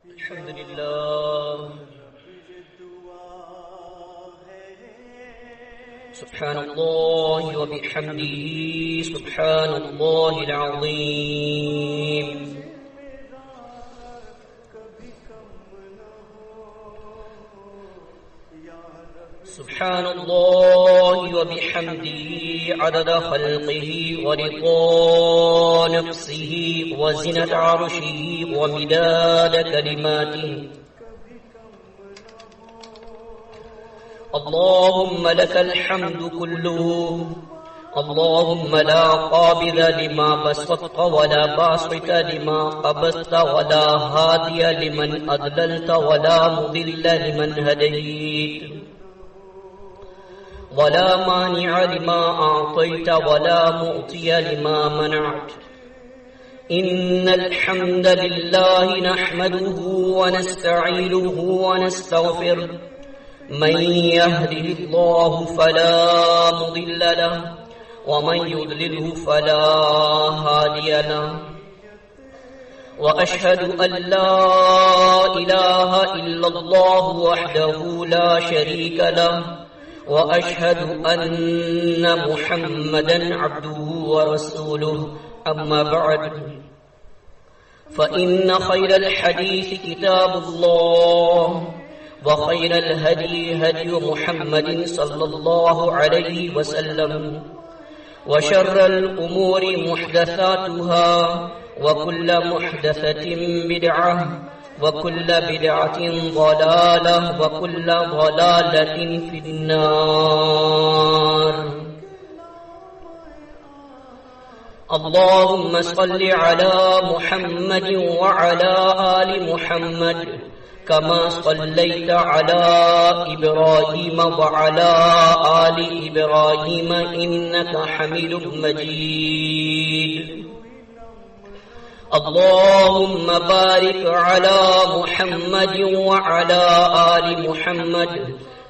الحمد لله سبحان الله وبحمده سبحان الله العظيم سبحان الله وبحمده عدد خلقه ورضا نفسه وزنة عرشه ومداد كلماته. اللهم لك الحمد كله، اللهم لا قابض لما بسطت ولا باسط لما قبضت ولا هادي لمن أضللت ولا مضل لمن هديت ولا مانع لما أعطيت ولا معطي لما منعت. إن الحمد لله نحمده ونستعينه ونستغفره، من يهده الله فلا مضل له ومن يضلله فلا هادي له. وأشهد أن لا إله إلا الله وحده لا شريك له، وأشهد أن محمدا عبده ورسوله. أما بعد، فإن خير الحديث كتاب الله، وخير الهدي هدي محمد صلى الله عليه وسلم، وشر الأمور محدثاتها، وكل محدثة بدعة، وكل بدعة ضلالة، وكل ضلالة في النار. اللهم صل على محمد وعلى آل محمد كما صليت على إبراهيم وعلى آل إبراهيم إنك حميد مجيد. اللهم بارك على محمد وعلى آل محمد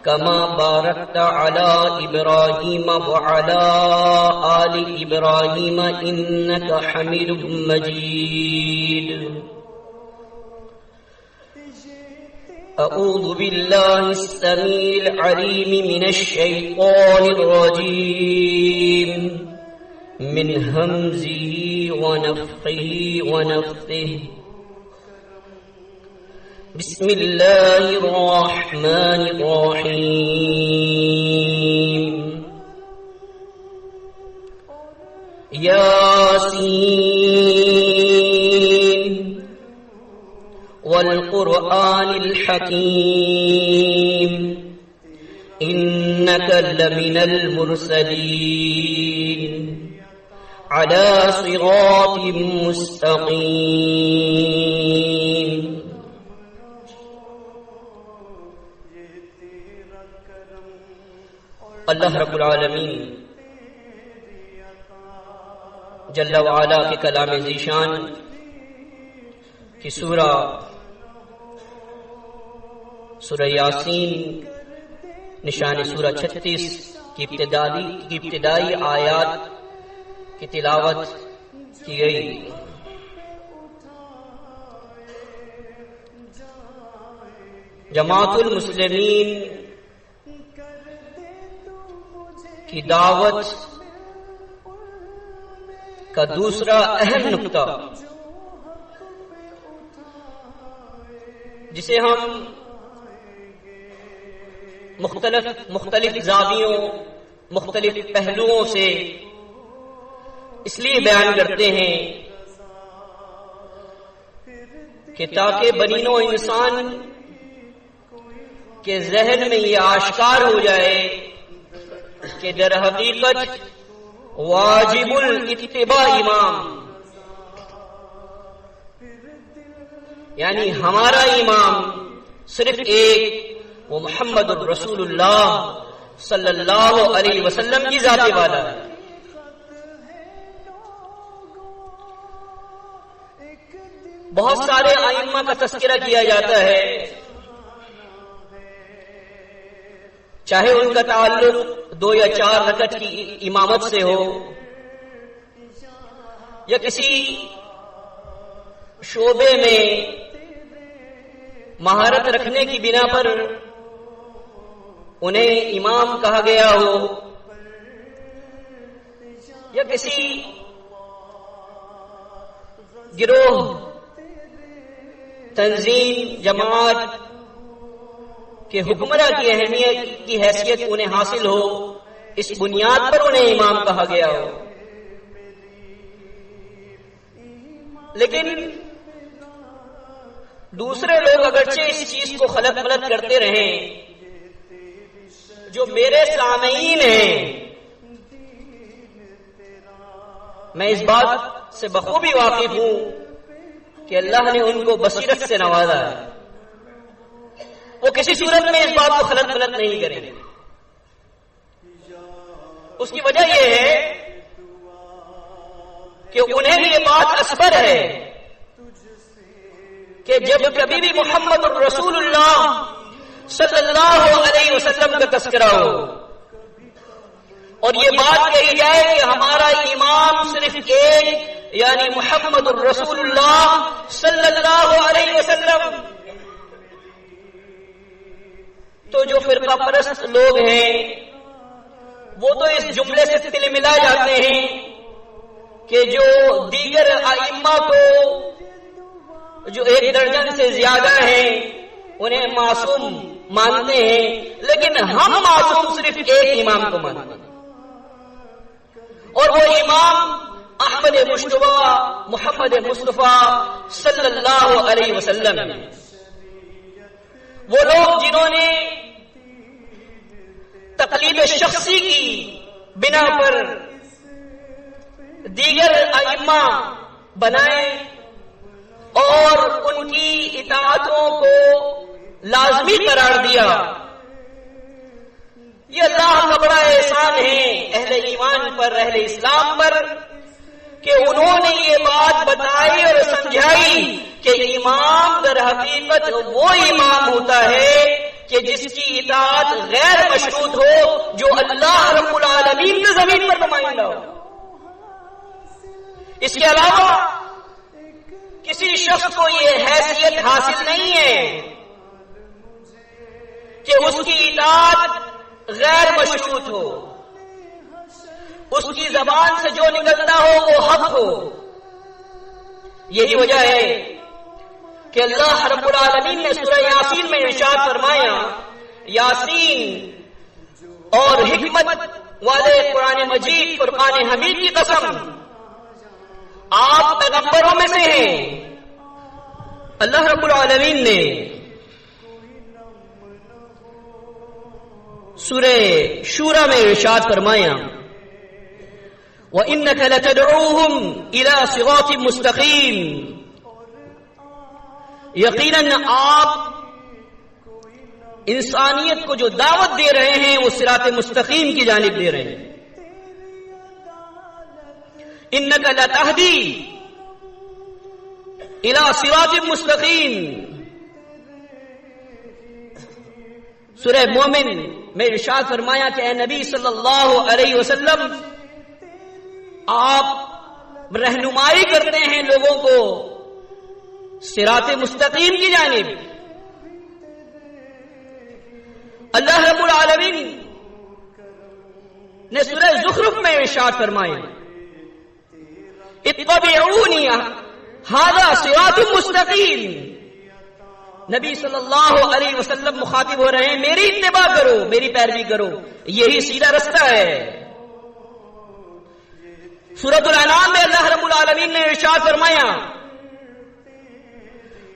كما باركت على إبراهيم وعلى آل إبراهيم إنك حميد مجيد. أعوذ بالله السميع العليم من الشيطان الرجيم، من همزه ونفخه ونفثه. بسم الله الرحمن الرحيم. ياسين والقرآن الحكيم، إنك لمن المرسلين على صراط مستقيم. اللہ رب العالمین جل وعلا کے کلام ذیشان کی سورہ یاسین نشان سورہ 36 کی ابتدائی آیات کی تلاوت کی گئی. جماعت المسلمین کی دعوت کا دوسرا اہم نقطہ جسے ہم مختلف زاویوں مختلف پہلوؤں سے اس لیے بیان کرتے ہیں کہ تاکہ بنی نوع انسان کے ذہن میں یہ آشکار ہو جائے کہ در حقیقت واجب الاتباع امام، یعنی ہمارا امام صرف ایک وہ محمد الرسول اللہ صلی اللہ علیہ وسلم کی ذات والا ہے. بہت سارے ائمہ کا تذکرہ کیا جاتا ہے، چاہے ان کا تعلق 2 یا 4 رکعت کی امامت سے ہو یا کسی شعبے میں مہارت رکھنے کی بنا پر انہیں امام کہا گیا ہو یا کسی گروہ، تنظیم، جماعت کے حکمراں کی اہمیت کی حیثیت انہیں حاصل ہو، اس بنیاد پر انہیں امام کہا گیا ہو. لیکن دوسرے لوگ اگرچہ اس چیز کو خلط ملط کرتے رہیں، جو میرے سامعین ہیں، میں اس بات سے بخوبی واقف ہوں کہ اللہ نے ان کو بصیرت سے نوازا ہے. وہ کسی صورت میں اس بات کو خلط ملط نہیں کریں گے. اس کی وجہ یہ ہے کہ انہیں یہ بات اثر ہے کہ جب کبھی بھی محمد رسول اللہ صلی اللہ علیہ وسلم کا تذکرہ ہو اور یہ بات کہی جائے کہ ہمارا امام صرف ایک یعنی محمد رسول اللہ صلی اللہ علیہ وسلم، تو جو فرقہ پرست لوگ ہیں وہ تو اس جملے سے تل ملا جاتے ہیں کہ جو دیگر ائمہ کو جو ایک درجن سے زیادہ ہیں انہیں معصوم مانتے ہیں، لیکن ہم معصوم صرف ایک امام کو مانتے ہیں، اور وہ امام احمد مجتبی محمد مصطفیٰ صلی اللہ علیہ وسلم ہیں. وہ لوگ جنہوں نے تقلید شخصی کی بنا پر دیگر ائمہ بنائے اور ان کی اطاعتوں کو لازمی قرار دیا، یہ اللہ کا بڑا احسان ہے اہل ایمان پر، اہل اسلام پر، کہ انہوں نے یہ بات بتائی اور سمجھائی کہ امام در حقیقت وہ امام ہوتا ہے کہ جس کی اطاعت غیر مشروط ہو، جو اللہ رب العالمین کے زمین پر نمائندہ ہو. اس کے علاوہ کسی شخص کو یہ حیثیت حاصل نہیں ہے کہ اس کی اطاعت غیر مشروط ہو، اس کی زبان سے جو نکلتا ہو وہ حق ہو. یہی وجہ ہے کہ اللہ رب العالمین نے سورہ یاسین میں ارشاد فرمایا، یاسین اور حکمت والے قرآن مجید فرقان حمید کی قسم، آپ پیغمبروں میں سے ہیں. اللہ رب العالمین نے سورہ شورى میں ارشاد فرمایا، وَإِنَّكَ لَتَدْعُوهُمْ إِلَى صِرَاطٍ مُسْتَقِيمٍ، یقیناً آپ انسانیت کو جو دعوت دے رہے ہیں وہ صراط مستقیم کی جانب دے رہے ہیں. إِنَّكَ لَتَهْدِي إِلَى صِرَاطٍ مُسْتَقِيمٍ. سورہ مومن میں ارشاد فرمایا کہ اے نبی صلی اللہ علیہ وسلم، آپ رہنمائی کرتے ہیں لوگوں کو صراط مستقیم کی جانب. اللہ رب العالمین نے سورہ زخرف میں ارشاد فرمایا، اتبعونی ھذا صراط مستقیم. نبی صلی اللہ علیہ وسلم مخاطب ہو رہے ہیں، میری اتباع کرو، میری پیروی کرو، یہی سیدھا رستہ ہے. سورۃ الانعام میں اللہ رب العالمین نے ارشاد فرمایا،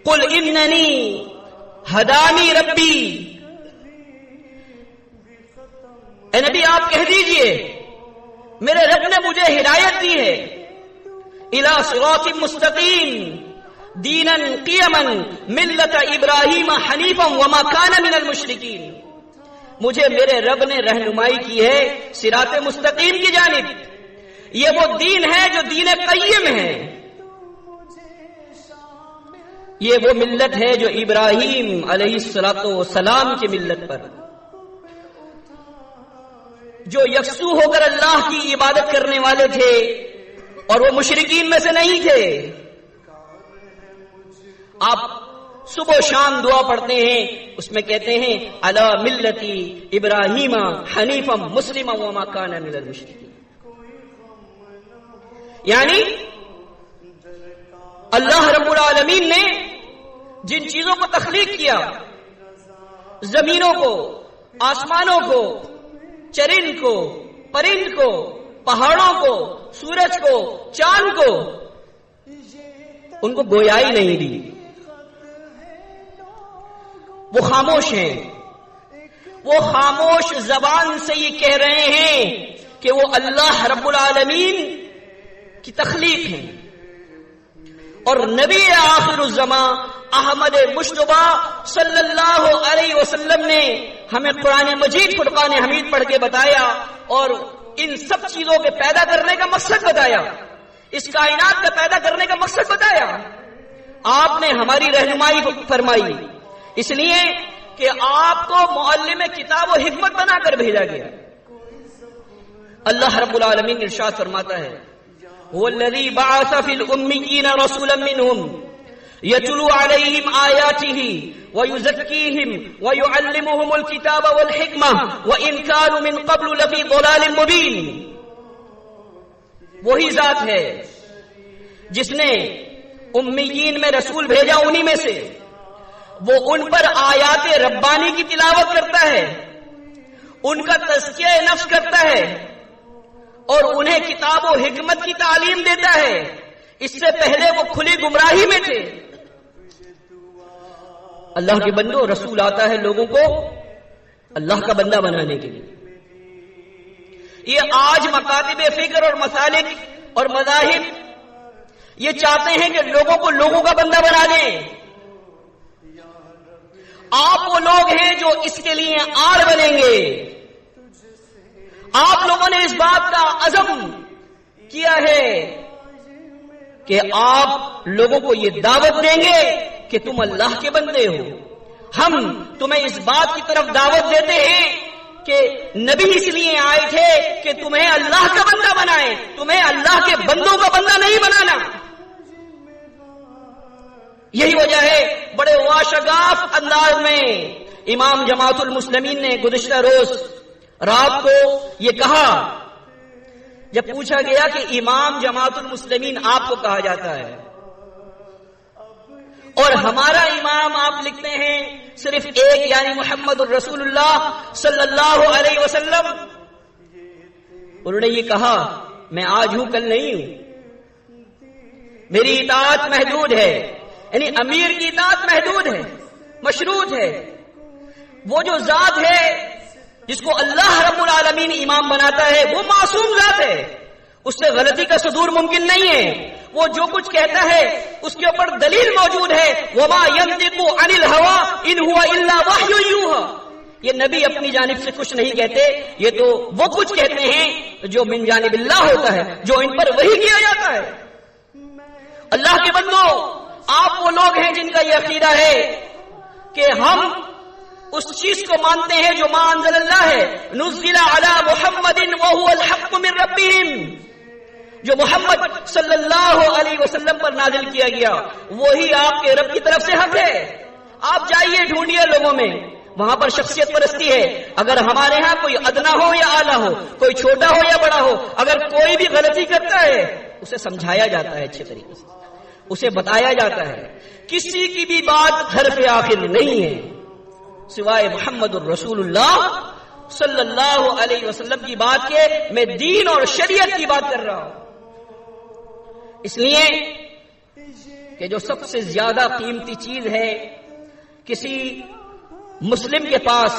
قل اننی ہدانی ربی. اے نبی آپ کہہ دیجئے میرے رب نے مجھے ہدایت دی ہے، الی صراط مستقیم دینا قیما ملت ابراہیم حنیفا وما کان من المشرکین. مجھے میرے رب نے رہنمائی کی ہے صراط مستقیم کی جانب. یہ وہ دین ہے جو دین قیم ہے، یہ وہ ملت ہے جو ابراہیم علیہ السلام کی ملت پر، جو یکسو ہو کر اللہ کی عبادت کرنے والے تھے اور وہ مشرکین میں سے نہیں تھے. آپ صبح و شام دعا پڑھتے ہیں، اس میں کہتے ہیں علی ملتی ابراہیم حنیفا مسلما وما کان من المشرکین، یعنی اللہ رب العالمین نے جن چیزوں کو تخلیق کیا، زمینوں کو، آسمانوں کو، چرند کو، پرند کو، پہاڑوں کو، سورج کو، چاند کو، ان کو گویائی نہیں دی، وہ خاموش ہیں، وہ خاموش زبان سے یہ کہہ رہے ہیں کہ وہ اللہ رب العالمین کی تخلیق ہیں۔ اور نبی آخر الزمان احمد مجتبی صلی اللہ علیہ وسلم نے ہمیں قرآن مجید فرقان حمید پڑھ کے بتایا اور ان سب چیزوں کے پیدا کرنے کا مقصد بتایا، اس کائنات کا پیدا کرنے کا مقصد بتایا۔ آپ نے ہماری رہنمائی فرمائی، اس لیے کہ آپ کو معلم کتاب و حکمت بنا کر بھیجا گیا۔ اللہ رب العالمین ارشاد فرماتا ہے وَالَّذِي بَعَثَ فِي الْأُمِّيِّينَ رَسُولًا مِّنْهُمْ يَتْلُو عَلَيْهِمْ آيَاتِهِ وَيُزَكِّيهِمْ وَيُعَلِّمُهُمُ الْكِتَابَ وَالْحِكْمَةَ وَإِنْ كَانُوا مِنْ قَبْلُ لَفِي ضَلَالٍ مُبِينٍ۔ وہی ذات ہے جس نے امیین میں رسول بھیجا، انہی میں سے وہ ان پر آیات ربانی کی تلاوت کرتا ہے، ان کا تزکیہ نفس کرتا ہے اور انہیں کتاب و حکمت کی تعلیم دیتا ہے۔ اس سے پہلے وہ کھلی گمراہی میں تھے۔ اللہ کے بندوں، رسول آتا ہے لوگوں کو اللہ کا بندہ بنانے کے لیے۔ یہ آج مکاتب فکر اور مسالک اور مذاہب یہ چاہتے ہیں کہ لوگوں کو لوگوں کا بندہ بنا دیں۔ آپ وہ لوگ ہیں جو اس کے لیے آڑ بنیں گے۔ آپ لوگوں نے اس بات کا عزم کیا ہے کہ آپ لوگوں کو یہ دعوت دیں گے کہ تم اللہ کے بندے ہو۔ ہم تمہیں اس بات کی طرف دعوت دیتے ہیں کہ نبی اس لیے آئے تھے کہ تمہیں اللہ کا بندہ بنائے، تمہیں اللہ کے بندوں کا بندہ نہیں بنانا۔ یہی وجہ ہے بڑے واشگاف انداز میں امام جماعت المسلمین نے گزشتہ روز رات کو یہ کہا، جب پوچھا گیا کہ امام جماعت المسلمین آپ کو کہا جاتا ہے اور ہمارا امام آپ لکھتے ہیں صرف ایک، یعنی محمد الرسول اللہ صلی اللہ علیہ وسلم۔ انہوں نے یہ کہا میں آج ہوں کل نہیں ہوں، میری اطاعت محدود ہے، یعنی امیر کی اطاعت محدود ہے، مشروط ہے۔ وہ جو ذات ہے جس کو اللہ رب العالمین امام بناتا ہے وہ معصوم ذات ہے، اس سے غلطی کا صدور ممکن نہیں ہے۔ وہ جو کچھ کہتا ہے اس کے اوپر دلیل موجود ہے، وما ينطق عن الهوى ان هو الا وحی یوحى۔ یہ نبی اپنی جانب سے کچھ نہیں کہتے، یہ تو وہ کچھ کہتے ہیں جو من جانب اللہ ہوتا ہے، جو ان پر وحی کیا جاتا ہے۔ اللہ کے بندوں، آپ وہ لوگ ہیں جن کا یہ عقیدہ ہے کہ ہم اس چیز کو مانتے ہیں جو ما انزل اللہ ہے، نزل علی محمد وهو الحق من ربهم، جو محمد صلی اللہ علیہ وسلم پر نازل کیا گیا وہی آپ کے رب کی طرف سے حق ہے۔ آپ جائیے ڈھونڈیے لوگوں میں، وہاں پر شخصیت پرستی ہے۔ اگر ہمارے ہاں کوئی ادنا ہو یا اعلیٰ ہو، کوئی چھوٹا ہو یا بڑا ہو، اگر کوئی بھی غلطی کرتا ہے اسے سمجھایا جاتا ہے، اچھے طریقے سے اسے بتایا جاتا ہے۔ کسی کی بھی بات حرف آخر نہیں ہے سوائے محمد الرسول اللہ صلی اللہ علیہ وسلم کی بات کے۔ میں دین اور شریعت کی بات کر رہا ہوں، اس لیے کہ جو سب سے زیادہ قیمتی چیز ہے کسی مسلم کے پاس،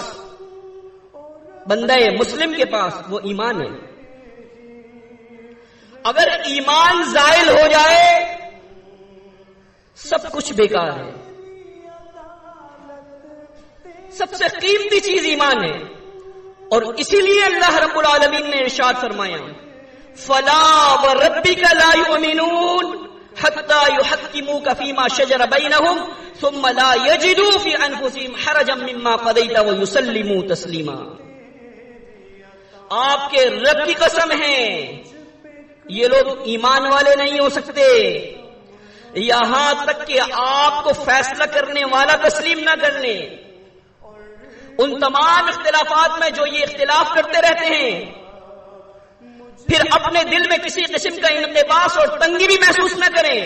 بندہ مسلم کے پاس، وہ ایمان ہے۔ اگر ایمان زائل ہو جائے سب کچھ بیکار ہے۔ سب سے قیمتی چیز ایمان ہے، اور اسی لیے اللہ رب العالمین نے ارشاد فرمایا فَلَا وَرَبِّكَ لَا يُؤْمِنُونَ حَتَّى يُحَكِّمُوكَ فِيمَا شَجَرَ بَيْنَهُمْ ثُمَّ لَا يَجِدُوا فِي أَنفُسِهِمْ حَرَجًا مِّمَّا قَضَيْتَ وَيُسَلِّمُوا تَسْلِيمًا۔ آپ کے رب کی قسم ہے یہ لوگ ایمان والے نہیں ہو سکتے یہاں تک کہ آپ کو فیصلہ کرنے والا تسلیم نہ کر لیں. ان تمام اختلافات میں جو یہ اختلاف کرتے رہتے ہیں، پھر اپنے دل میں کسی قسم کا انقباس اور تنگی بھی محسوس نہ کریں.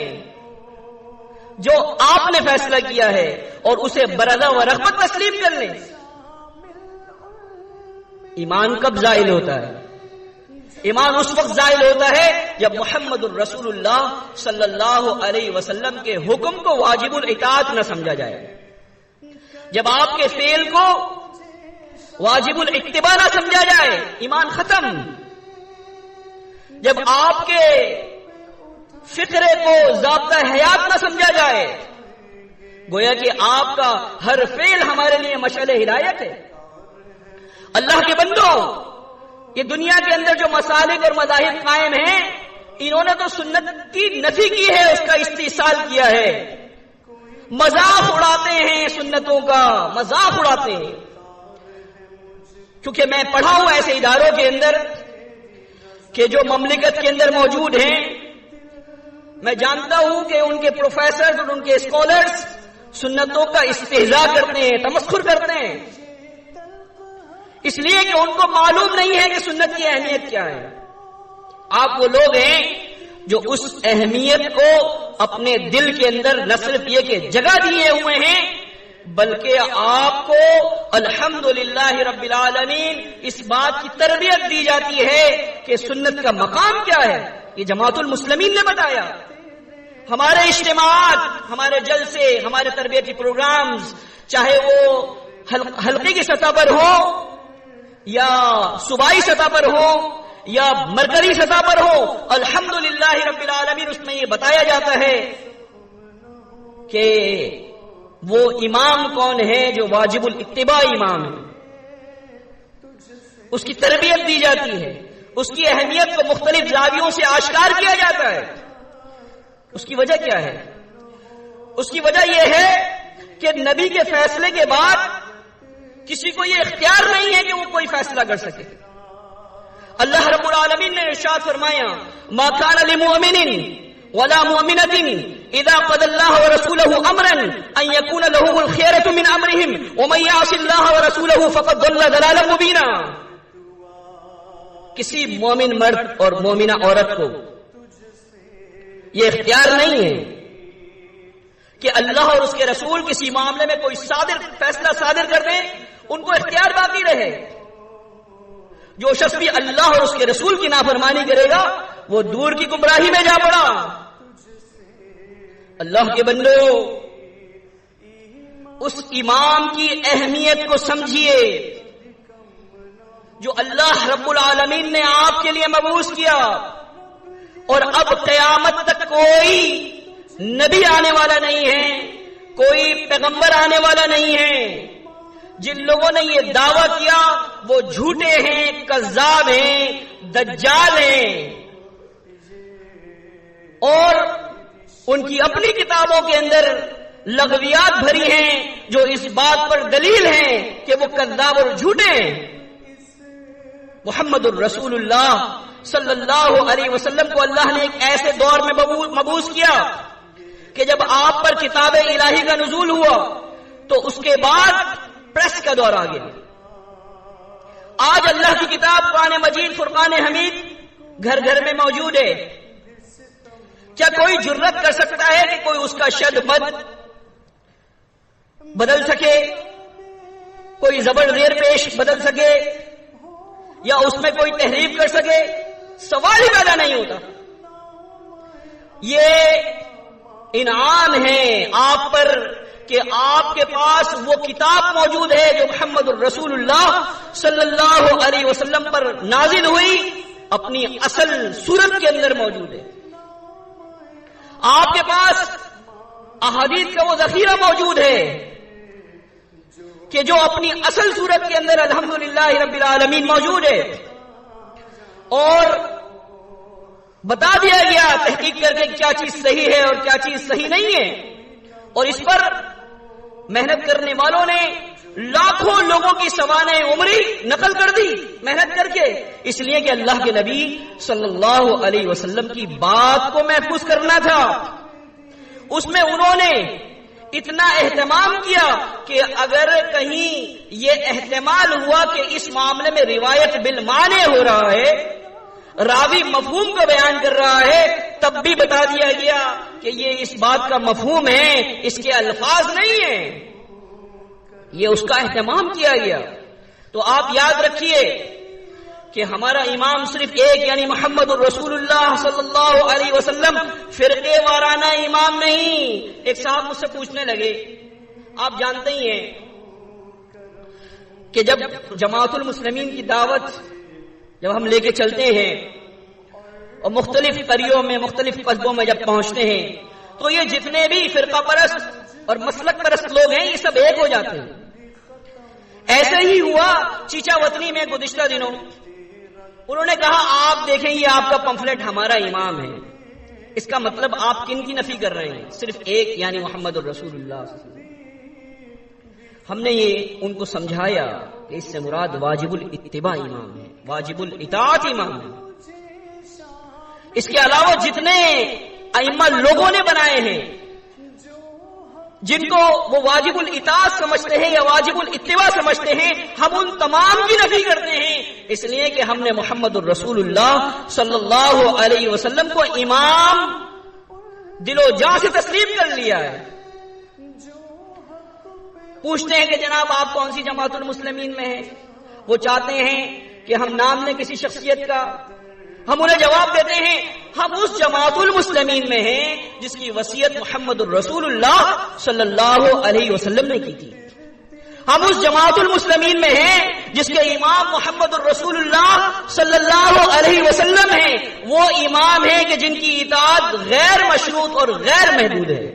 جو آپ نے فیصلہ کیا ہے اور اسے برضا و رغبت تسلیم کر لیں. ایمان کب زائل ہوتا ہے؟ ایمان اس وقت زائل ہوتا ہے جب محمد الرسول اللہ صلی اللہ علیہ وسلم کے حکم کو واجب الاطاعت نہ سمجھا جائے، جب آپ کے فعل کو واجب الاتباع نہ سمجھا جائے، ایمان ختم. جب آپ کے فطرے کو ضابطہ حیات نہ سمجھا جائے، گویا کہ آپ کا ہر فعل ہمارے لیے مشعل ہدایت ہے. اللہ کے بندوں، یہ دنیا کے اندر جو مسالک اور مذاہب قائم ہیں، انہوں نے تو سنت کی نفی کی ہے، اس کا استحصال کیا ہے. مذاق اڑاتے ہیں سنتوں کا، مذاق اڑاتے ہیں. کیونکہ میں پڑھا ہوں ایسے اداروں کے اندر کہ جو مملکت کے اندر موجود ہیں، میں جانتا ہوں کہ ان کے پروفیسر اور ان کے اسکالرز سنتوں کا استہزاء کرتے ہیں، تمسخر کرتے ہیں، اس لیے کہ ان کو معلوم نہیں ہے کہ سنت کی اہمیت کیا ہے. آپ وہ لوگ ہیں جو اس اہمیت کو اپنے دل کے اندر نہ صرف یہ کہ جگہ دیے ہوئے ہیں، بلکہ آپ کو الحمدللہ رب العالمین اس بات کی تربیت دی جاتی ہے کہ سنت کا مقام کیا ہے. یہ جماعت المسلمین نے بتایا. ہمارے اجتماعات، ہمارے جلسے، ہمارے تربیتی پروگرامز، چاہے وہ حلقے کی سطح پر ہو یا صوبائی سطح پر ہو یا مرکزی سطح پر ہو، الحمدللہ رب العالمین اس میں یہ بتایا جاتا ہے کہ وہ امام کون ہے جو واجب الاتباع امام ہے. اس کی تربیت دی جاتی ہے، اس کی اہمیت کو مختلف زاویوں سے آشکار کیا جاتا ہے. اس کی وجہ کیا ہے؟ اس کی وجہ یہ ہے کہ نبی کے فیصلے کے بعد کسی کو یہ اختیار نہیں ہے کہ وہ کوئی فیصلہ کر سکے. اللہ رب العالمین نے ارشاد فرمایا، ما كان لمؤمن ولا مؤمنة اذا قضى الله ورسوله امرا ان يكون لهم الخيرة من امرهم ومن يعص الله ورسوله فقد ضل ضلالا مبينا. کسی مومن مرد اور مومنہ عورت کو یہ اختیار نہیں ہے کہ اللہ اور اس کے رسول کسی معاملے میں کوئی فیصلہ صادر کر دیں، ان کو اختیار باقی رہے. جو شخص بھی اللہ اور اس کے رسول کی نافرمانی کرے گا وہ دور کی گمراہی میں جا پڑا. اللہ کے بندو، اس امام کی اہمیت کو سمجھیے جو اللہ رب العالمین نے آپ کے لیے مبعوث کیا. اور اب قیامت تک کوئی نبی آنے والا نہیں ہے، کوئی پیغمبر آنے والا نہیں ہے. جن لوگوں نے یہ دعویٰ کیا وہ جھوٹے ہیں، کذاب ہیں، دجال ہیں، اور ان کی اپنی کتابوں کے اندر لغویات بھری ہیں جو اس بات پر دلیل ہیں کہ وہ کذاب اور جھوٹے ہیں. محمد الرسول اللہ صلی اللہ علیہ وسلم کو اللہ نے ایک ایسے دور میں مبعوث کیا کہ جب آپ پر کتاب الہی کا نزول ہوا تو اس کے بعد پریس کا دور آ گیا. آج اللہ کی کتاب قرآن مجید فرقان حمید گھر گھر میں موجود ہے. کیا کوئی جرت کر سکتا ہے کہ کوئی اس کا شد مد بدل سکے، کوئی زبر زیر پیش بدل سکے یا اس میں کوئی تحریف کر سکے؟ سوال ہی پیدا نہیں ہوتا. یہ انعام ہے آپ پر کہ آپ کے پاس وہ کتاب موجود ہے جو محمد الرسول اللہ صلی اللہ علیہ وسلم پر نازل ہوئی، اپنی اصل صورت کے اندر موجود ہے. آپ کے پاس احادیث کا وہ ذخیرہ موجود ہے کہ جو اپنی اصل صورت کے اندر الحمدللہ رب العالمین موجود ہے. اور بتا دیا گیا تحقیق کر کے کیا چیز صحیح ہے اور کیا چیز صحیح نہیں ہے. اور اس پر محنت کرنے والوں نے لاکھوں لوگوں کی سوانح عمری نقل کر دی محنت کر کے، اس لیے کہ اللہ کے نبی صلی اللہ علیہ وسلم کی بات کو محفوظ کرنا تھا، اس میں انہوں نے اتنا اہتمام کیا کہ اگر کہیں یہ احتمال ہوا کہ اس معاملے میں روایت بالمعنی ہو رہا ہے، راوی مفہوم کا بیان کر رہا ہے، تب بھی بتا دیا گیا کہ یہ اس بات کا مفہوم ہے، اس کے الفاظ نہیں ہیں، یہ اس کا اہتمام کیا گیا۔ تو آپ یاد رکھیے کہ ہمارا امام صرف ایک یعنی محمد الرسول اللہ صلی اللہ علیہ وسلم فرقے وارانہ امام نہیں۔ ایک صاحب مجھ سے پوچھنے لگے، آپ جانتے ہی ہیں کہ جب جماعت المسلمین کی دعوت جب ہم لے کے چلتے ہیں اور مختلف قریوں میں مختلف قصبوں میں جب پہنچتے ہیں تو یہ جتنے بھی فرقہ پرست اور مسلک پرست لوگ ہیں یہ سب ایک ہو جاتے ہیں۔ ایسے ہی ہوا چیچا وطنی میں گزشتہ دنوں، انہوں نے کہا آپ دیکھیں یہ آپ کا پمفلٹ ہمارا امام ہے، اس کا مطلب آپ کن کی نفی کر رہے ہیں؟ صرف ایک یعنی محمد الرسول اللہ صلی اللہ علیہ وسلم۔ ہم نے یہ ان کو سمجھایا کہ اس سے مراد واجب الاتباع امام ہے، واجب الاطاعت امام ہے۔ اس کے علاوہ جتنے ائمہ لوگوں نے بنائے ہیں جن کو وہ واجب الاطاعت سمجھتے ہیں یا واجب الاتباع سمجھتے ہیں، ہم ان تمام کی نفی کرتے ہیں، اس لیے کہ ہم نے محمد الرسول اللہ صلی اللہ علیہ وسلم کو امام دل و جان سے تسلیم کر لیا ہے۔ پوچھتے ہیں کہ جناب آپ کون سی جماعت المسلمین میں ہیں؟ وہ چاہتے ہیں کہ ہم نام لیں کسی شخصیت کا، ہم انہیں جواب دیتے ہیں ہم اس جماعت المسلمین میں ہیں جس کی وصیت محمد الرسول اللہ صلی اللہ علیہ وسلم نے کی تھی، ہم اس جماعت المسلمین میں ہیں جس کے امام محمد الرسول اللہ صلی اللہ علیہ وسلم ہیں، وہ امام ہیں کہ جن کی اطاعت غیر مشروط اور غیر محدود ہے،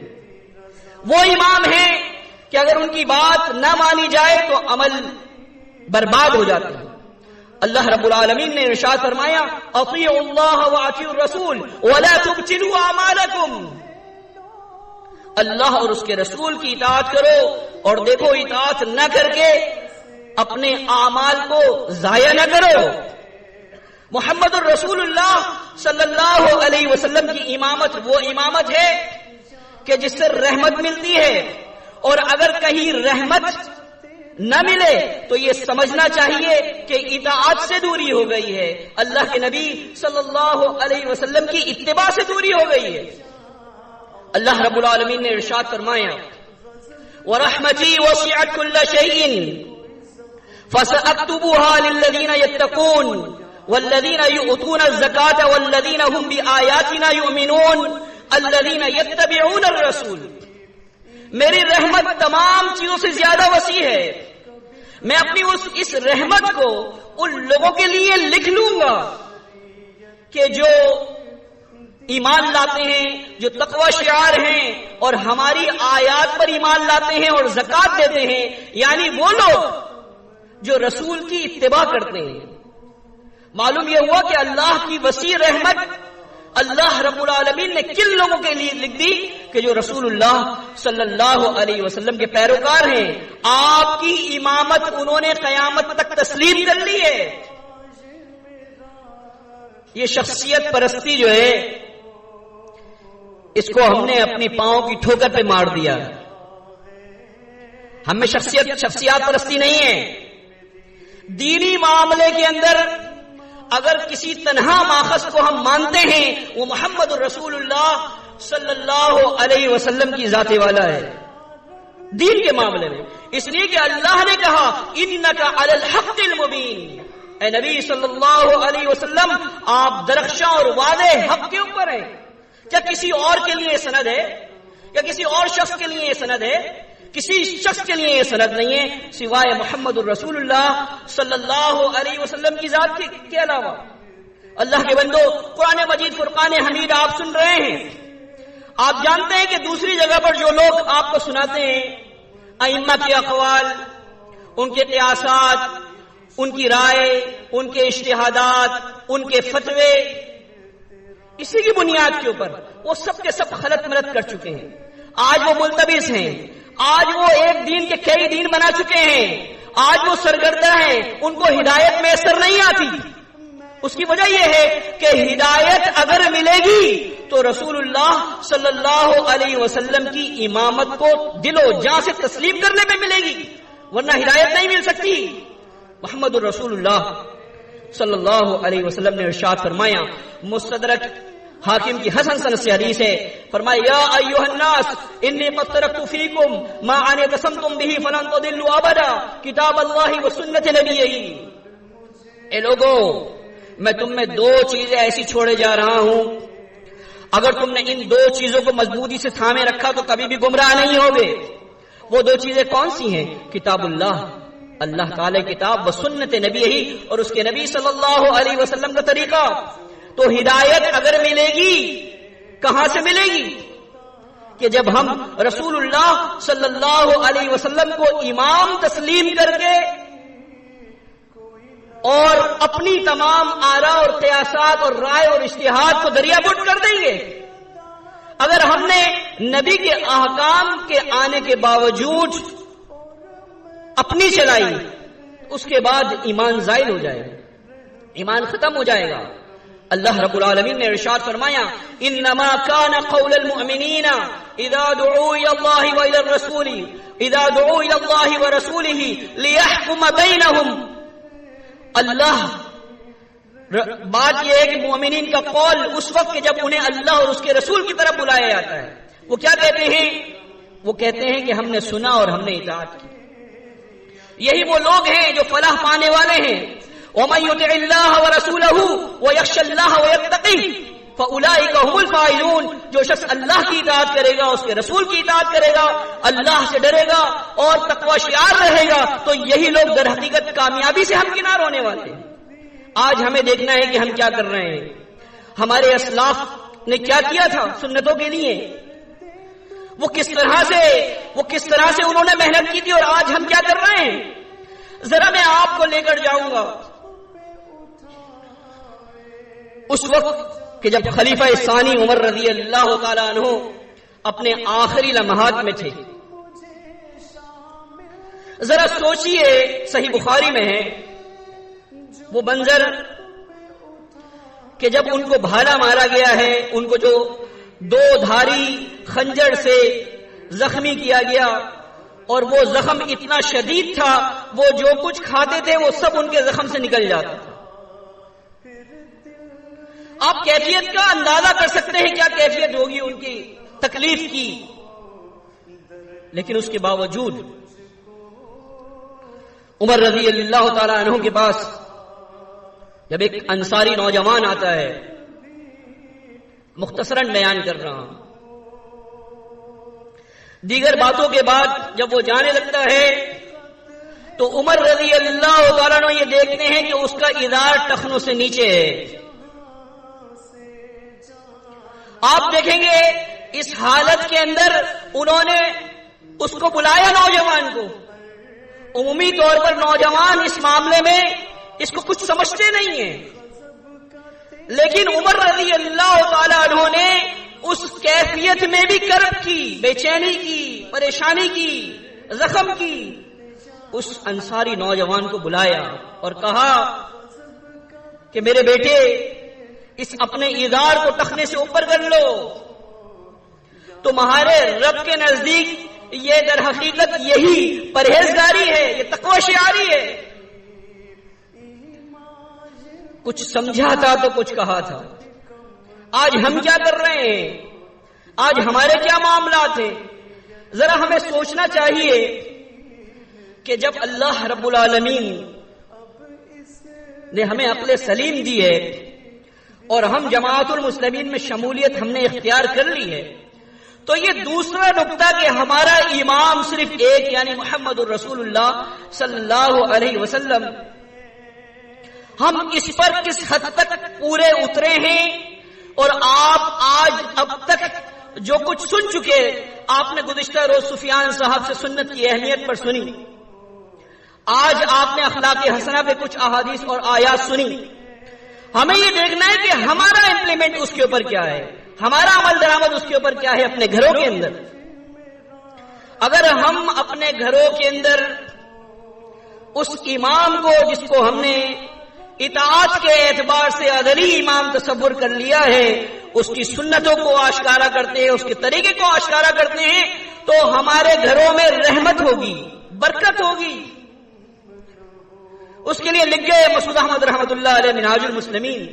وہ امام ہیں کہ اگر ان کی بات نہ مانی جائے تو عمل برباد ہو جاتا ہے۔ اللہ رب العالمین نے ارشاد فرمایا اطیعوا اللہ واطیعوا الرسول ولا تبطلوا اعمالکم، اللہ اور اس کے رسول کی اطاعت کرو اور دیکھو اطاعت نہ کر کے اپنے اعمال کو ضائع نہ کرو۔ محمد الرسول اللہ صلی اللہ علیہ وسلم کی امامت وہ امامت ہے کہ جس سے رحمت ملتی ہے، اور اگر کہیں رحمت نہ ملے تو یہ سمجھنا چاہیے کہ اطاعت سے دوری ہو گئی ہے، اللہ کے نبی صلی اللہ علیہ وسلم کی اتباع سے دوری ہو گئی ہے۔ اللہ رب العالمین نے ارشاد فرمایا وَرَحْمَتِي وَسِعَتْ كُلَّ شَيْءٍ فَسَأَكْتُبُهَا لِلَّذِينَ يَتَّقُونَ وَالَّذِينَ يُؤْتُونَ الزَّكَاةَ وَالَّذِينَ هُمْ بِآيَاتِنَا يُؤْمِنُونَ الَّذِينَ يَتَّبِعُونَ الرَّسُولَ، میری رحمت تمام چیزوں سے زیادہ وسیع ہے، میں اپنی اس رحمت کو ان لوگوں کے لیے لکھ لوں گا کہ جو ایمان لاتے ہیں، جو تقوی شعار ہیں اور ہماری آیات پر ایمان لاتے ہیں اور زکوٰۃ دیتے ہیں، یعنی وہ لوگ جو رسول کی اتباع کرتے ہیں۔ معلوم یہ ہوا کہ اللہ کی وسیع رحمت اللہ رب العالمین نے کن لوگوں کے لیے لکھ دی کہ جو رسول اللہ صلی اللہ علیہ وسلم کے پیروکار ہیں، آپ کی امامت انہوں نے قیامت تک تسلیم کر لی ہے۔ یہ شخصیت پرستی جو ہے اس کو ہم نے اپنی پاؤں کی ٹھوکر پہ مار دیا، ہم میں شخصیات پرستی نہیں ہے۔ دینی معاملے کے اندر اگر کسی تنہا ماخذ کو ہم مانتے ہیں وہ محمد الرسول اللہ صلی اللہ علیہ وسلم کی ذات والا ہے دین کے معاملے میں، اس لیے کہ اللہ نے کہا انک علی الحق المبین، اے نبی صلی اللہ علیہ وسلم آپ درخشاں اور واضح حق کے اوپر ہیں۔ کیا کسی اور کے لیے سند ہے؟ یا کسی اور شخص کے لیے سند ہے؟ کسی شخص کے لیے یہ سند نہیں ہے سوائے محمد الرسول اللہ صلی اللہ علیہ وسلم کی ذات کے علاوہ۔ اللہ کے بندو، قرآن مجید فرقان حمید آپ سن رہے ہیں، آپ جانتے ہیں کہ دوسری جگہ پر جو لوگ آپ کو سناتے ہیں ائمہ کے اقوال، ان کے قیاسات، ان کی رائے، ان کے اجتہادات، ان کے فتوے، اسی کی بنیاد کے اوپر وہ سب کے سب خلط ملت کر چکے ہیں۔ آج وہ ملتبس ہیں، آج وہ ایک دین کے کئی دین بنا چکے ہیں، آج وہ سرگردہ ہیں، ان کو ہدایت میسر نہیں آتی۔ اس کی وجہ یہ ہے کہ ہدایت اگر ملے گی تو رسول اللہ صلی اللہ علیہ وسلم کی امامت کو دل و جان سے تسلیم کرنے میں ملے گی، ورنہ ہدایت نہیں مل سکتی۔ محمد الرسول اللہ صلی اللہ علیہ وسلم نے ارشاد فرمایا، مستدرک حاکم کی حسن سند سے حدیث ہے، فرمایا یا ایھا الناس انی قد ترکت فیکم ما ان قسمتم به فلن تضلوا ابدا کتاب اللہ و سنت نبیہ۔ اے لوگوں، میں تم میں دو چیزیں ایسی چھوڑے جا رہا ہوں، اگر تم نے ان دو چیزوں کو مضبوطی سے تھامے رکھا تو کبھی بھی گمراہ نہیں ہوگے۔ وہ دو چیزیں کون سی ہیں؟ کتاب اللہ، اللہ تعالی کتاب، و سنت نبی ہی، اور اس کے نبی صلی اللہ علیہ وسلم کا طریقہ۔ تو ہدایت اگر ملے گی کہاں سے ملے گی؟ کہ جب ہم رسول اللہ صلی اللہ علیہ وسلم کو امام تسلیم کر کے اور اپنی تمام آراء اور قیاسات اور رائے اور اجتہاد کو دریا بٹ کر دیں گے۔ اگر ہم نے نبی کے احکام کے آنے کے باوجود اپنی چلائی، اس کے بعد ایمان زائل ہو جائے گا، ایمان ختم ہو جائے گا۔ اللہ رب العالمین نے ارشاد فرمایا، انما كان قول المؤمنین اذا دعوا الى الله والى الرسول اذا دعوا الى الله ورسوله ليحكم بينهم۔ اللہ بات یہ ہے کہ مومنین کا قول اس وقت کہ جب انہیں اللہ اور اس کے رسول کی طرف بلایا جاتا ہے، وہ کیا کہتے ہیں؟ وہ کہتے ہیں کہ ہم نے سنا اور ہم نے اطاعت کی۔ یہی وہ لوگ ہیں جو فلاح پانے والے ہیں۔ وَمَن يُطِعِ اللَّهَ وَرَسُولَهُ وَيَخْشَ اللَّهَ وَيَتَّقِهِ فَأُولَٰئِكَ هُمُ الْفَائِزُونَ۔ جو شخص اللہ کی اطاعت کرے گا، اس کے رسول کی اطاعت کرے گا، اللہ سے ڈرے گا اور تقوی شعار رہے گا، تو یہی لوگ در حقیقت کامیابی سے ہمکنار ہونے والے ہیں۔ آج ہمیں دیکھنا ہے کہ ہم کیا کر رہے ہیں۔ ہمارے اسلاف نے کیا کیا تھا سنتوں کے لیے، وہ کس طرح سے انہوں نے محنت کی تھی، اور آج ہم کیا کر رہے ہیں۔ ذرا میں آپ کو لے کر جاؤں گا اس وقت کہ جب خلیفہ ثانی عمر رضی اللہ تعالی عنہ اپنے آخری لمحات میں تھے۔ ذرا سوچئے، صحیح بخاری میں ہے وہ منظر کہ جب ان کو بھالا مارا گیا ہے، ان کو جو دو دھاری خنجر سے زخمی کیا گیا، اور وہ زخم اتنا شدید تھا، وہ جو کچھ کھاتے تھے وہ سب ان کے زخم سے نکل جاتا تھا۔ آپ کیفیت کا اندازہ کر سکتے ہیں کیا کیفیت ہوگی ان کی تکلیف کی، لیکن اس کے باوجود عمر رضی اللہ تعالی عنہ کے پاس جب ایک انصاری نوجوان آتا ہے، مختصراً بیان کر رہا ہوں، دیگر باتوں کے بعد جب وہ جانے لگتا ہے تو عمر رضی اللہ تعالیٰ عنہ یہ دیکھتے ہیں کہ اس کا ازار ٹخنوں سے نیچے ہے۔ آپ دیکھیں گے اس حالت کے اندر انہوں نے اس کو بلایا، نوجوان کو۔ عمومی طور پر نوجوان اس معاملے میں اس کو کچھ سمجھتے نہیں ہیں، لیکن عمر رضی اللہ تعالیٰ عنہ نے اس کیفیت میں بھی کرب کی، بے چینی کی، پریشانی کی، زخم کی، اس انصاری نوجوان کو بلایا اور کہا کہ میرے بیٹے اس اپنے ازار کو ٹخنے سے اوپر کر لو، تمہارے رب کے نزدیک یہ در حقیقت یہی پرہیزگاری ہے، یہ تقوی شعاری ہے۔ کچھ سمجھا تھا تو کچھ کہا تھا۔ آج ہم کیا کر رہے ہیں؟ آج ہمارے کیا معاملات ہیں؟ ذرا ہمیں سوچنا چاہیے کہ جب اللہ رب العالمین نے ہمیں عقل سلیم دی ہے اور ہم جماعت المسلمین میں شمولیت ہم نے اختیار کر لی ہے، تو یہ دوسرا نقطہ کہ ہمارا امام صرف ایک یعنی محمد الرسول اللہ صلی اللہ علیہ وسلم، ہم اس پر کس حد تک پورے اترے ہیں، اور آپ آج اب تک جو کچھ سن چکے، آپ نے گزشتہ روز سفیان صاحب سے سنت کی اہمیت پر سنی، آج آپ نے اخلاق حسنہ پہ کچھ احادیث اور آیات سنی۔ ہمیں یہ دیکھنا ہے کہ ہمارا امپلیمنٹ اس کے اوپر کیا ہے، ہمارا عمل درآمد اس کے اوپر کیا ہے اپنے گھروں کے اندر۔ اگر ہم اپنے گھروں کے اندر اس امام کو جس کو ہم نے اطاعت کے اعتبار سے عدلی امام تصور کر لیا ہے، اس کی سنتوں کو آشکارا کرتے ہیں، اس کے طریقے کو آشکارا کرتے ہیں، تو ہمارے گھروں میں رحمت ہوگی، برکت ہوگی۔ اس کے لیے لکھ گئے مسعود احمد رحمۃ اللہ علیہ منہاج المسلمین،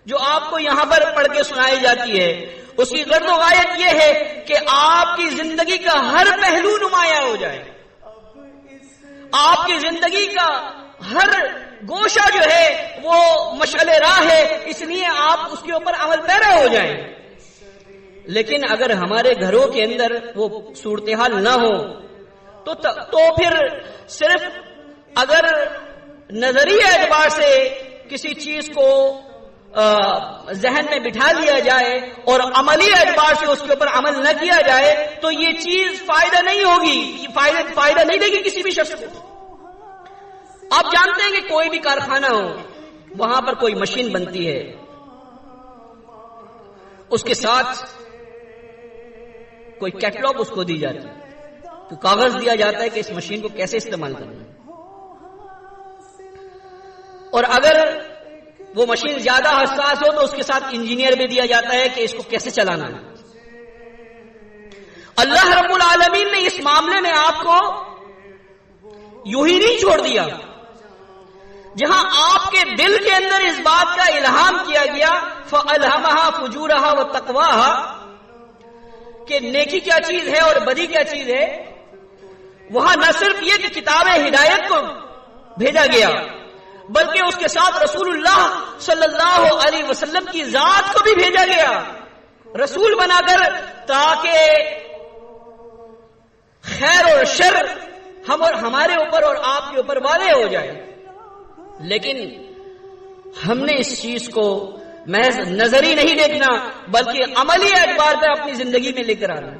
جو آپ کو یہاں پر پڑھ کے سنائی جاتی ہے، اس کی غرض و غایت یہ ہے کہ آپ کی زندگی کا ہر پہلو نمایاں ہو جائے، آپ کی زندگی کا ہر گوشہ جو ہے وہ مشعل راہ ہے، اس لیے آپ اس کے اوپر عمل پیرا ہو جائیں۔ لیکن اگر ہمارے گھروں کے اندر وہ صورتحال نہ ہو تو پھر صرف اگر نظری اعتبار سے کسی چیز کو ذہن میں بٹھا لیا جائے اور عملی اعتبار سے اس کے اوپر عمل نہ کیا جائے تو یہ چیز فائدہ نہیں ہوگی، فائدہ نہیں دے گی کسی بھی شخص کو۔ آپ جانتے ہیں کہ کوئی بھی کارخانہ ہو، وہاں پر کوئی مشین بنتی ہے، اس کے ساتھ کوئی کیٹلاگ اس کو دی جاتی ہے، تو کاغذ دیا جاتا ہے کہ اس مشین کو کیسے استعمال کرنا ہے، اور اگر وہ مشین زیادہ حساس ہو تو اس کے ساتھ انجینئر بھی دیا جاتا ہے کہ اس کو کیسے چلانا ہے۔ اللہ رب العالمین نے اس معاملے میں آپ کو یوں ہی نہیں چھوڑ دیا، جہاں آپ کے دل کے اندر اس بات کا الہام کیا گیا فَأَلْهَمَهَا فُجُورَهَا وَتَقْوَاهَا، کہ نیکی کیا چیز ہے اور بدی کیا چیز ہے، وہاں نہ صرف یہ کہ کتاب ہدایت کو بھیجا گیا بلکہ اس کے ساتھ رسول اللہ صلی اللہ علیہ وسلم کی ذات کو بھی بھیجا گیا رسول بنا کر، تاکہ خیر اور شر ہم اور ہمارے اوپر اور آپ کے اوپر واضح ہو جائے۔ لیکن ہم نے اس چیز کو محض نظری نہیں دیکھنا بلکہ عملی اعتبار پر اپنی زندگی میں لے کر آنا،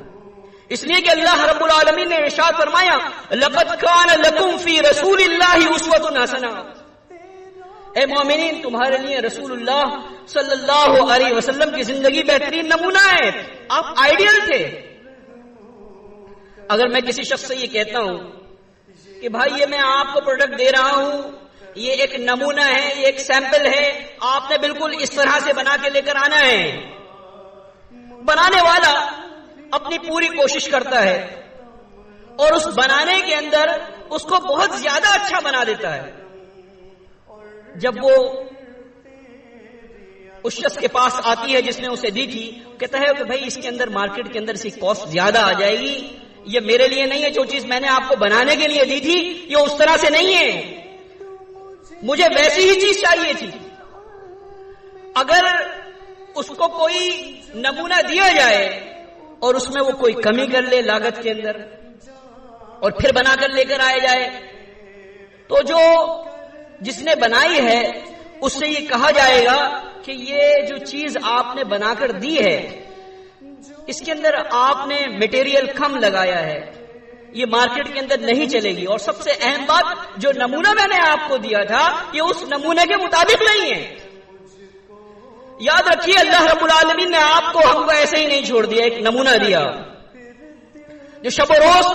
اس لیے کہ اللہ رب العالمین نے ارشاد فرمایا لَقَدْ كَانَ لَكُمْ فِي رَسُولِ اللَّهِ أُسْوَةٌ حَسَنَةٌ، اے مومنین تمہارے لیے رسول اللہ صلی اللہ علیہ وسلم کی زندگی بہترین نمونہ ہے، آپ آئیڈیل تھے۔ اگر میں کسی شخص سے یہ کہتا ہوں کہ بھائی یہ میں آپ کو پروڈکٹ دے رہا ہوں، یہ ایک نمونہ ہے، یہ ایک سیمپل ہے، آپ نے بالکل اس طرح سے بنا کے لے کر آنا ہے، بنانے والا اپنی پوری کوشش کرتا ہے اور اس بنانے کے اندر اس کو بہت زیادہ اچھا بنا دیتا ہے۔ جب وہ اس شخص کے پاس آتی ہے جس نے اسے دی تھی، کہتا ہے کہ بھائی اس کے اندر مارکیٹ کے اندر سے کاسٹ زیادہ آ جائے گی، یہ میرے لیے نہیں ہے، جو چیز میں نے آپ کو بنانے کے لیے دی تھی یہ اس طرح سے نہیں ہے، مجھے ویسی ہی چیز چاہیے تھی۔ اگر اس کو کوئی نمونہ دیا جائے اور اس میں وہ کوئی کمی کر لے لاگت کے اندر اور پھر بنا کر لے کر آئے جائے، تو جو جس نے بنائی ہے اس سے یہ کہا جائے گا کہ یہ جو چیز آپ نے بنا کر دی ہے اس کے اندر آپ نے مٹیریل کم لگایا ہے، یہ مارکیٹ کے اندر نہیں چلے گی، اور سب سے اہم بات جو نمونہ میں نے آپ کو دیا تھا یہ اس نمونے کے مطابق نہیں ہے۔ یاد رکھیے اللہ رب العالمین نے آپ کو ہم کو ایسے ہی نہیں چھوڑ دیا، ایک نمونہ دیا جو شب و روز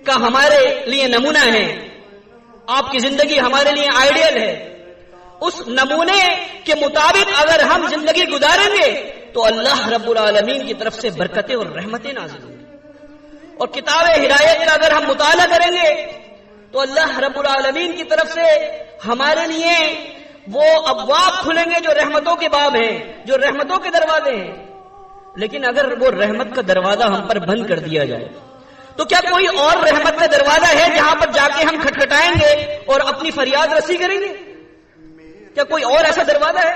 کا ہمارے لیے نمونہ ہے، آپ کی زندگی ہمارے لیے آئیڈیل ہے، اس نمونے کے مطابق اگر ہم زندگی گزاریں گے تو اللہ رب العالمین کی طرف سے برکتیں اور رحمتیں نازل ہوں گی، اور کتاب ہدایت کا اگر ہم مطالعہ کریں گے تو اللہ رب العالمین کی طرف سے ہمارے لیے وہ ابواب کھلیں گے جو رحمتوں کے باب ہیں، جو رحمتوں کے دروازے ہیں۔ لیکن اگر وہ رحمت کا دروازہ ہم پر بند کر دیا جائے تو کیا کوئی اور رحمت کا دروازہ ہے جہاں پر جا کے ہم کھٹکھٹائیں گے اور اپنی فریاد رسی کریں گے؟ کیا کوئی اور ایسا دروازہ ہے؟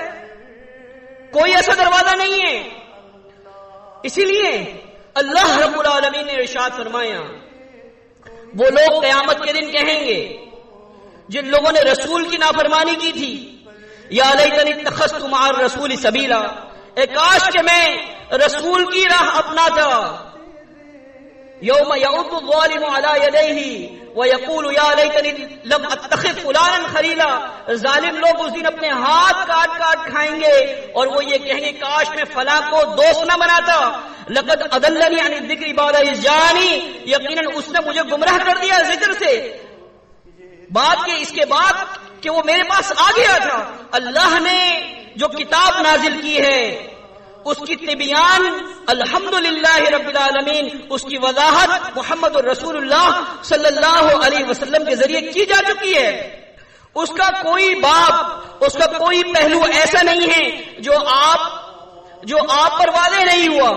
کوئی ایسا دروازہ نہیں ہے۔ اسی لیے اللہ رب العالمین نے ارشاد فرمایا وہ لوگ قیامت کے دن کہیں گے جن لوگوں نے رسول کی نافرمانی کی تھی، یا لیتنی اتخذت مع الرسول سبیلا، اے کاش کہ میں رسول کی راہ اپناتا۔ یوم یعض الظالم علی یدیہ ویقول یا لیتنی لم اتخذ فلانا خلیلا، ظالم لوگ اس دن اپنے ہاتھ کاٹ کاٹ کھائیں گے اور وہ یہ کہیں گے کاش میں فلاں کو دوست نہ بناتا، لقد اضلنی عن الذکر بعد اذ جاءنی، یقیناً اس نے مجھے گمراہ کر دیا ذکر سے بات کے اس کے بعد کہ وہ میرے پاس آ گیا تھا۔ اللہ نے جو کتاب نازل کی ہے اس کی تبیان الحمدللہ رب العالمین، اس کی وضاحت محمد الرسول اللہ صلی اللہ علیہ وسلم کے ذریعے کی جا چکی ہے۔ اس کا کوئی باب، اس کا کوئی پہلو ایسا نہیں ہے جو آپ پر واضح نہیں ہوا،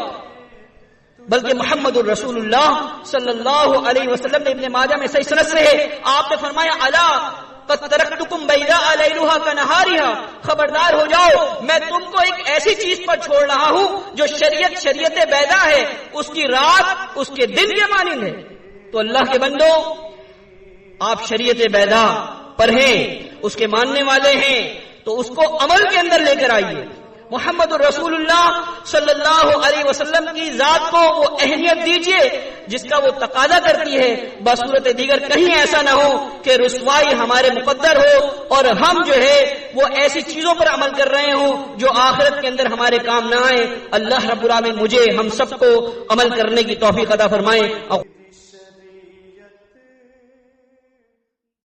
بلکہ محمد الرسول اللہ صلی اللہ علیہ وسلم نے ابن ماجہ میں صحیح سند سے ہے، آپ نے فرمایا الا قد ترکتکم بیضاء لیلھا کنہارھا، خبردار ہو جاؤ میں تم کو ایک ایسی چیز پر چھوڑ رہا ہوں جو شریعت بیضاء ہے، اس کی رات اس کے دن کے مانند ہے۔ تو اللہ کے بندو، آپ شریعت بیضاء پر ہیں، اس کے ماننے والے ہیں، تو اس کو عمل کے اندر لے کر آئیے۔ محمد الرسول اللہ صلی اللہ علیہ وسلم کی ذات کو وہ اہمیت دیجئے جس کا وہ تقاضا کرتی ہے، بصورت دیگر کہیں ایسا نہ ہو کہ رسوائی ہمارے مقدر ہو اور ہم جو ہے وہ ایسی چیزوں پر عمل کر رہے ہوں جو آخرت کے اندر ہمارے کام نہ آئے۔ اللہ رب العالمین مجھے ہم سب کو عمل کرنے کی توفیق عطا فرمائے۔